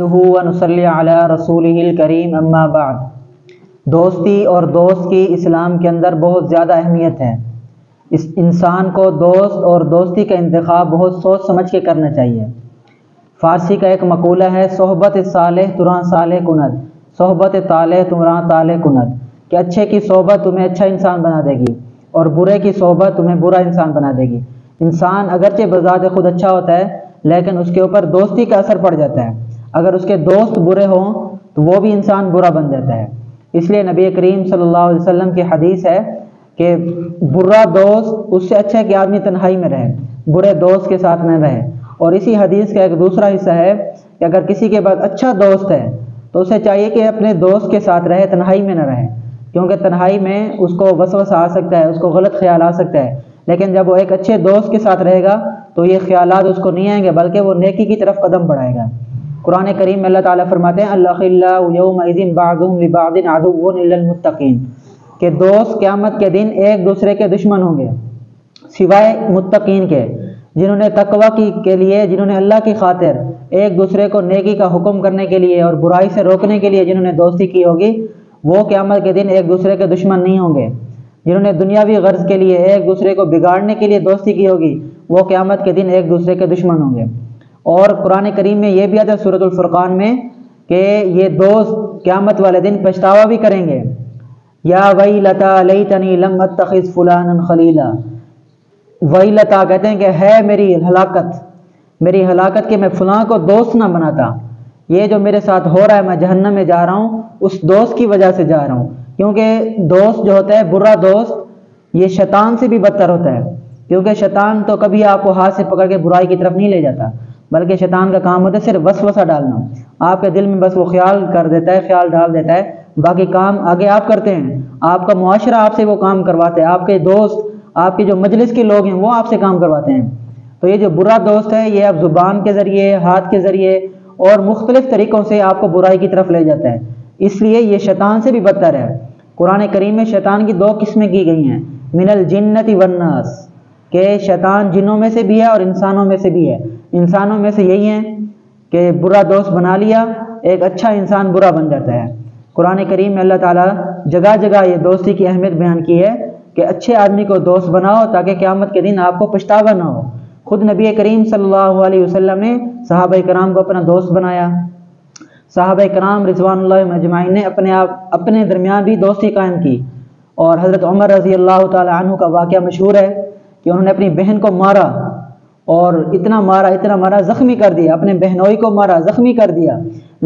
ونصلی علی رسولہ الکریم اما بعد۔ دوستی اور دوست کی اسلام کے اندر بہت زیادہ اہمیت ہے۔ اس انسان کو دوست اور دوستی کا انتخاب بہت سوچ سمجھ کے کرنا چاہیے۔ فارسی کا ایک مقولہ ہے، صحبت صالح تراں صالح کند، صحبت طالح تراں طالح کند، کہ اچھے کی صحبت تمہیں اچھا انسان بنا دے گی اور برے کی صحبت تمہیں برا انسان بنا دے گی۔ انسان اگرچہ بذات خود اچھا ہوتا ہے لیکن اس کے اوپر دوستی کا اثر پڑ جاتا ہے۔ اگر اس کے دوست برے ہوں تو وہ بھی انسان برا بن جاتا ہے۔ اس لیے نبی کریم صلی اللہ علیہ وسلم کی حدیث ہے کہ برا دوست اس سے اچھا کہ آدمی تنہائی میں رہے، برے دوست کے ساتھ نہ رہے۔ اور اسی حدیث کا ایک دوسرا حصہ ہے کہ اگر کسی کے پاس اچھا دوست ہے تو اسے چاہیے کہ اپنے دوست کے ساتھ رہے، تنہائی میں نہ رہے، کیونکہ تنہائی میں اس کو وسوسہ آ سکتا ہے، اس کو غلط خیال آ سکتا ہے۔ لیکن جب وہ ایک اچھے دوست کے ساتھ رہے گا تو یہ خیالات اس کو نہیں آئیں گے، بلکہ وہ نیکی کی طرف قدم بڑھائے گا۔ قرآن کریم میں اللہ تعالیٰ فرماتے ہیں الاخلاء یومئذ بعضهم لبعض عدو الا المتقین، کہ دوست قیامت کے دن ایک دوسرے کے دشمن ہوں گے سوائے متقین کے، جنہوں نے تقوی کے لیے، جنہوں نے اللہ کی خاطر ایک دوسرے کو نیکی کا حکم کرنے کے لیے اور برائی سے روکنے کے لیے جنہوں نے دوستی کی ہوگی، وہ قیامت کے دن ایک دوسرے کے دشمن نہیں ہوں گے۔ جنہوں نے دنیاوی غرض کے لیے ایک دوسرے کو بگاڑنے کے لیے دوستی کی ہوگی، وہ قیامت کے دن ایک دوسرے کے دشمن ہوں گے۔ اور قرآن کریم میں یہ بھی آتا ہے سورۃ الفرقان میں کہ یہ دوست قیامت والے دن پچھتاوا بھی کریں گے۔ یا ویلتا لیتنی لم اتخذ فلانا خلیلا، ویلتا کہتے ہیں کہ ہے میری ہلاکت کہ میں فلاں کو دوست نہ بناتا۔ یہ جو میرے ساتھ ہو رہا ہے، میں جہنم میں جا رہا ہوں، اس دوست کی وجہ سے جا رہا ہوں، کیونکہ دوست جو ہوتا ہے، برا دوست، یہ شیطان سے بھی بدتر ہوتا ہے، کیونکہ شیطان تو کبھی آپ کو ہاتھ سے پکڑ کے برائی کی طرف نہیں لے جاتا، بلکہ شیطان کا کام ہوتا ہے صرف وسوسہ ڈالنا۔ آپ کے دل میں بس وہ خیال کر دیتا ہے، خیال ڈال دیتا ہے، باقی کام آگے آپ کرتے ہیں۔ آپ کا معاشرہ آپ سے وہ کام کرواتے ہیں، آپ کے دوست، آپ کے جو مجلس کے لوگ ہیں وہ آپ سے کام کرواتے ہیں۔ تو یہ جو برا دوست ہے یہ اب زبان کے ذریعے، ہاتھ کے ذریعے اور مختلف طریقوں سے آپ کو برائی کی طرف لے جاتا ہے، اس لیے یہ شیطان سے بھی بدتر ہے۔ قرآن کریم میں شیطان کی دو قسمیں کی گئی ہیں، من الجنۃ والناس، کہ شیطان جنوں میں سے بھی ہے اور انسانوں میں سے بھی ہے۔ انسانوں میں سے یہی ہیں کہ برا دوست بنا لیا، ایک اچھا انسان برا بن جاتا ہے۔ قرآن کریم میں اللہ تعالیٰ جگہ جگہ یہ دوستی کی اہمیت بیان کی ہے کہ اچھے آدمی کو دوست بناؤ تاکہ قیامت کے دن آپ کو پچھتاوا نہ ہو۔ خود نبی کریم صلی اللہ علیہ وسلم نے صحابہ کرام کو اپنا دوست بنایا۔ صحابہ کرام رضوان اللہ اجمعین نے اپنے درمیان بھی دوستی قائم کی۔ اور حضرت عمر رضی اللہ تعالی عنہ کا واقعہ مشہور ہے کہ انہوں نے اپنی بہن کو مارا، اور اتنا مارا زخمی کر دیا، اپنے بہنوئی کو مارا، زخمی کر دیا،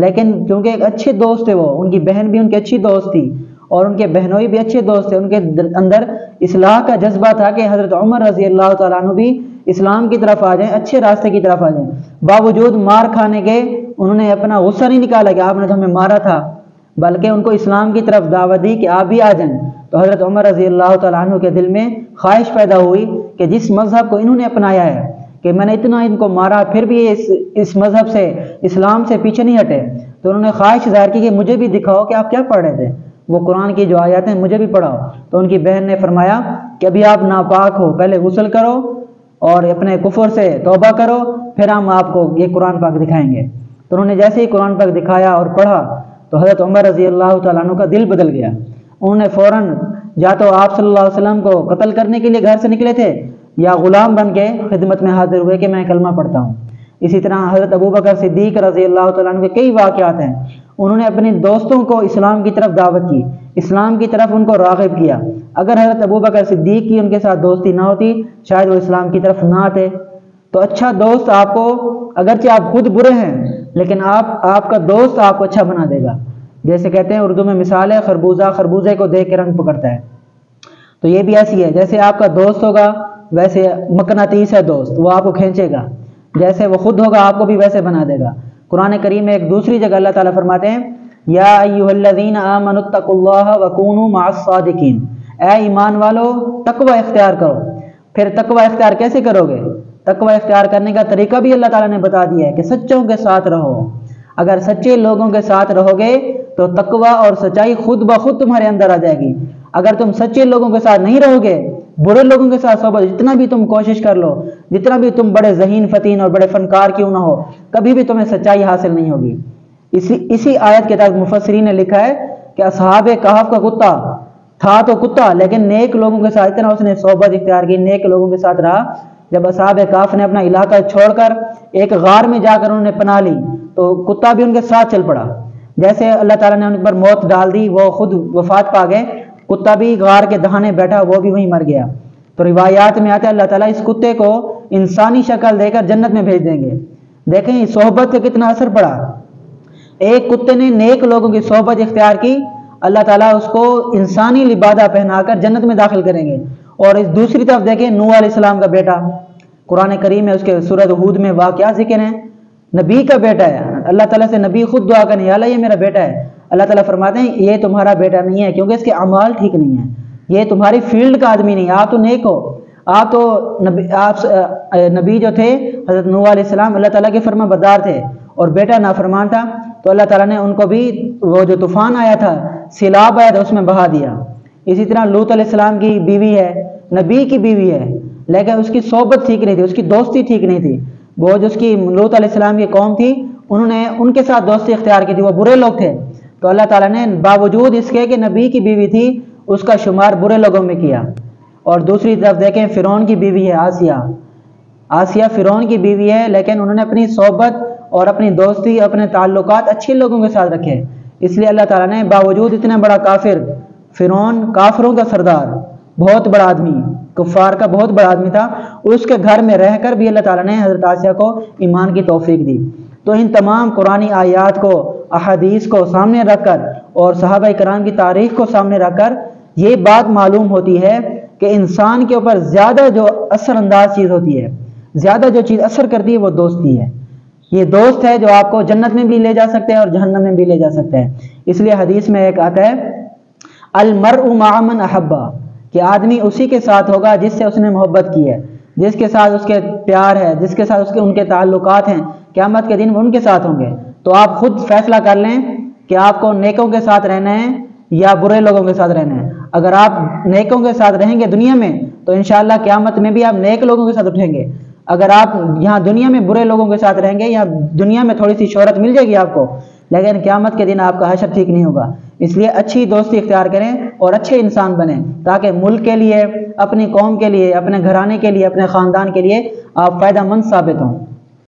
لیکن کیونکہ ایک اچھے دوست تھے، وہ ان کی بہن بھی ان کی اچھی دوست تھی اور ان کے بہنوئی بھی اچھے دوست تھے، ان کے اندر اصلاح کا جذبہ تھا کہ حضرت عمر رضی اللہ تعالیٰ عنہ بھی اسلام کی طرف آ جائیں، اچھے راستے کی طرف آ جائیں۔ باوجود مار کھانے کے انہوں نے اپنا غصہ نہیں نکالا کہ آپ نے تو ہمیں مارا تھا، بلکہ ان کو اسلام کی طرف دعوت دی کہ آپ بھی آ جائیں۔ تو حضرت عمر رضی اللہ تعالیٰ عنہ کے دل میں خواہش پیدا ہوئی کہ جس مذہب کو انہوں نے اپنایا ہے، کہ میں نے اتنا ان کو مارا پھر بھی اس مذہب سے، اسلام سے پیچھے نہیں ہٹے، تو انہوں نے خواہش ظاہر کی کہ مجھے بھی دکھاؤ کہ آپ کیا پڑھ رہے تھے، وہ قرآن کی جو آیات ہیں مجھے بھی پڑھاؤ۔ تو ان کی بہن نے فرمایا کہ ابھی آپ ناپاک ہو، پہلے غسل کرو اور اپنے کفر سے توبہ کرو، پھر ہم آپ کو یہ قرآن پاک دکھائیں گے۔ تو انہوں نے جیسے ہی قرآن پاک دکھایا اور پڑھا تو حضرت عمر رضی اللہ تعالیٰ عنہ کا دل بدل گیا۔ انہوں نے فوراً یا تو آپ صلی اللہ علیہ وسلم کو قتل کرنے کے لیے گھر سے نکلے تھے، یا غلام بن کے خدمت میں حاضر ہوئے کہ میں کلمہ پڑھتا ہوں۔ اسی طرح حضرت ابوبکر صدیق رضی اللہ تعالیٰ عنہ کے کئی واقعات ہیں، انہوں نے اپنے دوستوں کو اسلام کی طرف دعوت کی، اسلام کی طرف ان کو راغب کیا۔ اگر حضرت ابوبکر صدیق کی ان کے ساتھ دوستی نہ ہوتی شاید وہ اسلام کی طرف نہ آتے۔ تو اچھا دوست آپ کو، اگرچہ آپ خود برے ہیں لیکن آپ کا دوست آپ کو اچھا بنا دے گا۔ جیسے کہتے ہیں اردو میں مثال ہے، خربوزہ خربوزے کو دیکھ کے رنگ پکڑتا ہے، تو یہ بھی ایسی ہے، جیسے آپ کا دوست ہوگا ویسے مقناطیس ہے دوست، وہ آپ کو کھینچے گا، جیسے وہ خود ہوگا آپ کو بھی ویسے بنا دے گا۔ قرآن کریم میں ایک دوسری جگہ اللہ تعالیٰ فرماتے ہیں یا ایھا الذین آمنوا اتقوا اللہ وکونوا مع الصادقین، اے ایمان والو تقوی اختیار کرو۔ پھر تقوی اختیار کیسے کرو گے؟ تقوی اختیار کرنے کا طریقہ بھی اللہ تعالیٰ نے بتا دیا ہے کہ سچوں کے ساتھ رہو۔ اگر سچے لوگوں کے ساتھ رہو گے تو تقوی اور سچائی خود بخود تمہارے اندر آ جائے گی۔ اگر تم سچے لوگوں کے ساتھ نہیں رہو گے، برے لوگوں کے ساتھ صحبت، جتنا بھی تم کوشش کر لو، جتنا بھی تم بڑے ذہین فتین اور بڑے فنکار کیوں نہ ہو، کبھی بھی تمہیں سچائی حاصل نہیں ہوگی۔ اسی آیت کے تحت مفسرین نے لکھا ہے کہ اصحاب کہف کا کتا تھا تو کتا، لیکن نیک لوگوں کے ساتھ اتنا اس نے صحبت اختیار کی، نیک لوگوں کے ساتھ رہا۔ جب اصحاب کہف نے اپنا علاقہ چھوڑ کر ایک غار میں جا کر انہوں نے پناہ لی تو کتا بھی ان کے ساتھ چل پڑا۔ جیسے اللہ تعالیٰ نے ان پر موت ڈال دی، وہ خود وفات پا گئے، کتا بھی غار کے دہانے بیٹھا، وہ بھی وہیں مر گیا۔ تو روایات میں آتا ہے اللہ تعالیٰ اس کتے کو انسانی شکل دے کر جنت میں بھیج دیں گے۔ دیکھیں صحبت کا کتنا اثر پڑا، ایک کتے نے نیک لوگوں کی صحبت اختیار کی، اللہ تعالیٰ اس کو انسانی لبادہ پہنا کر جنت میں داخل کریں گے۔ اور اس دوسری طرف دیکھیں نوح علیہ السلام کا بیٹا، قرآن کریم میں اس کے سورۃ ہود میں واقعہ ذکر ہے، نبی کا بیٹا ہے، اللہ تعالیٰ سے نبی خود دعا کریں یا اللہ یہ میرا بیٹا ہے، اللہ تعالیٰ فرماتے ہیں یہ تمہارا بیٹا نہیں ہے کیونکہ اس کے اعمال ٹھیک نہیں ہیں، یہ تمہاری فیلڈ کا آدمی نہیں، آپ تو نیک ہو، آپ تو نبی جو تھے حضرت نوح علیہ السلام اللہ تعالیٰ کے فرما بردار تھے اور بیٹا نافرمان تھا، تو اللہ تعالیٰ نے ان کو بھی وہ جو طوفان آیا تھا، سیلاب آیا تھا، اس میں بہا دیا۔ اسی طرح لوط علیہ السلام کی بیوی ہے، نبی کی بیوی ہے، لیکن اس کی صحبت ٹھیک نہیں تھی، اس کی دوستی ٹھیک نہیں تھی۔ وہ جو اس کی لوط علیہ السلام کی قوم تھی انہوں نے ان کے ساتھ دوستی اختیار کی تھی، وہ برے لوگ تھے، تو اللہ تعالیٰ نے باوجود اس کے کہ نبی کی بیوی تھی اس کا شمار برے لوگوں میں کیا۔ اور دوسری طرف دیکھیں فرعون کی بیوی ہے آسیہ فرعون کی بیوی ہے، لیکن انہوں نے اپنی صحبت اور اپنی دوستی اپنے تعلقات اچھے لوگوں کے ساتھ رکھے، اس لیے اللہ تعالیٰ نے باوجود اتنا بڑا کافر فرعون، کافروں کا سردار، بہت بڑا آدمی، کفار کا بہت بڑا آدمی تھا، اس کے گھر میں رہ کر بھی اللہ تعالیٰ نے حضرت آسیہ کو ایمان کی توفیق دی۔ تو ان تمام قرآنی آیات کو، احادیث کو سامنے رکھ کر اور صحابہ کرام کی تاریخ کو سامنے رکھ کر یہ بات معلوم ہوتی ہے کہ انسان کے اوپر زیادہ جو اثر انداز چیز ہوتی ہے، زیادہ جو چیز اثر کرتی ہے وہ دوستی ہے۔ یہ دوست ہے جو آپ کو جنت میں بھی لے جا سکتے ہیں اور جہنم میں بھی لے جا سکتے ہیں۔ اس لیے حدیث میں ایک آتا ہے المرء مع من احبہ، کہ آدمی اسی کے ساتھ ہوگا جس سے اس نے محبت کی ہے، جس کے ساتھ اس کے پیار ہے، جس کے ساتھ ان کے تعلقات ہیں، قیامت کے دن وہ ان کے ساتھ ہوں گے۔ تو آپ خود فیصلہ کر لیں کہ آپ کو نیکوں کے ساتھ رہنا ہے یا برے لوگوں کے ساتھ رہنا ہے۔ اگر آپ نیکوں کے ساتھ رہیں گے دنیا میں تو انشاءاللہ قیامت میں بھی آپ نیک لوگوں کے ساتھ اٹھیں گے۔ اگر آپ یہاں دنیا میں برے لوگوں کے ساتھ رہیں گے یا دنیا میں تھوڑی سی شہرت مل جائے گی آپ کو، لیکن قیامت کے دن آپ کا حشر ٹھیک نہیں ہوگا۔ اس لیے اچھی دوستی اختیار کریں اور اچھے انسان بنیں تاکہ ملک کے لیے، اپنی قوم کے لیے، اپنے گھرانے کے لیے، اپنے خاندان کے لیے آپ فائدہ مند ثابت ہوں۔